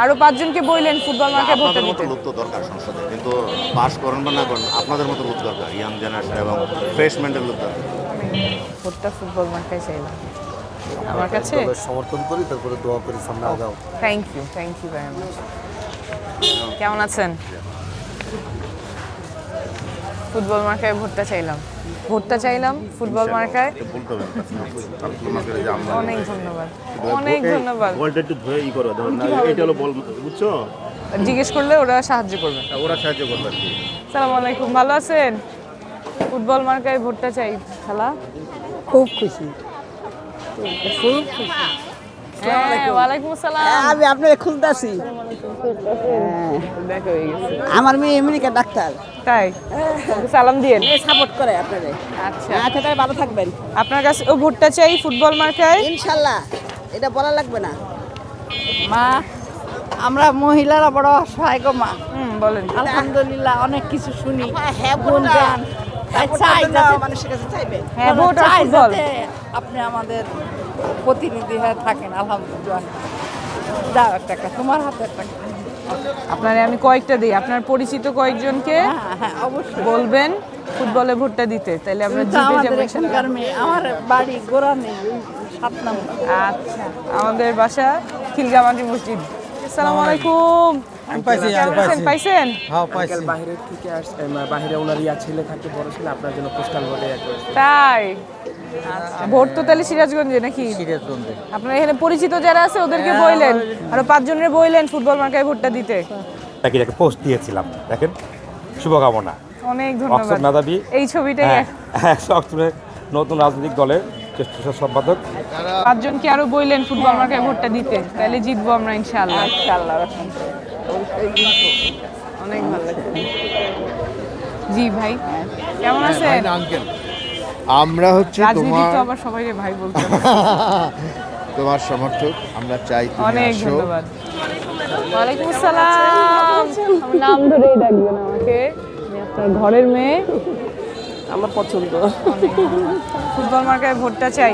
আরো 5 জনকে বললেন ফুটবল মার্কায় ভোটটা আপনাদের মতো দিতে। লোক তো দরকার সংসদে, কিন্তু পাস করেন বা না করেন আপনাদের মতো লোক দরকার, ইয়াং জেনারেশন এবং ফ্রেশ মাইন্ডের লোক দরকার। ভোটটা ফুটবল মার্কায় চাইলাম আমার কাছে। সমর্থন করি, তারপরে দোয়া করি সামনে আগাও। Thank you very much. কেমন আছেন? ফুটবল মার্কায় ভোটটা চাইলাম ফুটবল মার্কায়। বলতে হবে ফুটবল মার্কেটে যে আমরা অনেক ধন্যবাদ, অনেক ধন্যবাদ। বলটা একটু ধুয়ে ই করো, ধরো না এটা হলো বল, বুঝছো? জিজ্ঞেস করলে ওরা সাহায্য করবে। ওরা সাহায্য করবে আর কি। সালাম আলাইকুম, ভালো আছেন? ফুটবল মার্কায় ভোটটা চাই খালা। খুব খুশি। হ্যাঁ, ওয়ালাইকুম আসসালাম। আমি আপনাকে খুঁজতেছি। দেখা হয়ে গেছে। আমার মেয়ে আমেরিকা ডাক্তার, তাই সালাম দিয়েন। সাপোর্ট করে আপনাদের। আচ্ছা, আচ্ছা, তাহলে ভালো থাকবেন আপনার কাছে ও ভোটটা চাই ফুটবল মার্কায়। ইনশাল্লাহ। এটা বলা লাগবে না। মা, আমরা মহিলারা বড় অসহায় গো মা। বলেন। আলহামদুলিল্লাহ অনেক কিছু শুনি, হ্যাঁ, গুণগান। তাই চাই যাতে- মানুষের কাছে চাইবেন। হ্যাঁ, ভোট আর চাই ফুটবল। যাতে আপনি আমাদের প্রতিনিধি হয়ে থাকেন। আলহামদুলিল্লাহ। দাও একটা টাকা, তোমার হাতে একটা টাকা। আপনারে আমি কয়েকটা দিই, আপনার পরিচিত কয়েকজনকে হ্যাঁ হ্যাঁ, অবশ্যই। বলবেন ফুটবলে ভোটটা দিতে, তাহলে আমরা তুমি তো জিতে আমাদের যাবো। এখানকার মেয়ে, আমার বাড়ি গোড়া নেই, ওই 7 নম্বর। আচ্ছা, আমাদের বাসা খিলগামাটি মসজিদ। আসসালামু আলাইকুম। কেমন আছেন? পাইছেন? আঙ্কেল বাইরে থেকে আসছে, বাইরে ওনার ছেলে থাকে, বড় ছেলে, আপনার জন্য পোস্টাল ভোটে তাই আচ্ছা, ভোট তো তাহলে সিরাজগঞ্জে নাকি? সিরাজগঞ্জে। আপনার এখানে পরিচিত যারা আছে ওদেরকে বললেন, আরো 5 জনের বললেন ফুটবল মার্কায় ভোটটা দিতে। তাকে একটা পোস্ট দিয়েছিলাম, দেখেন, শুভকামনা। অনেক অক্সফোর্ড ধন্যবাদ। মেধাবী, এই ছবিটাই অক্সফোর্ডের নতুন রাজনৈতিক দলের জ্যেষ্ঠ সম্পাদক। 5 জনকে আরো বললেন ফুটবল মার্কায় ভোটটা দিতে, তাহলে জিতবো আমরা ইনশাআল্লাহ। ইনশাআল্লাহ। অনেক ভালো লাগছে। জি ভাই, কেমন আছেন? আমরা হচ্ছে রাজনীতি তো আবার সবাই ভাই বলতে হবে। তোমার সমর্থক, আমরা চাই তুমি অনেক আসো। ধন্যবাদ। ওয়ালাইকুম আসসালাম। আমার নাম ধরেই ডাকবেন আমাকে, আমি আপনার ঘরের মেয়ে। আমার পছন্দ। ফুটবল মার্কায় ভোটটা চাই।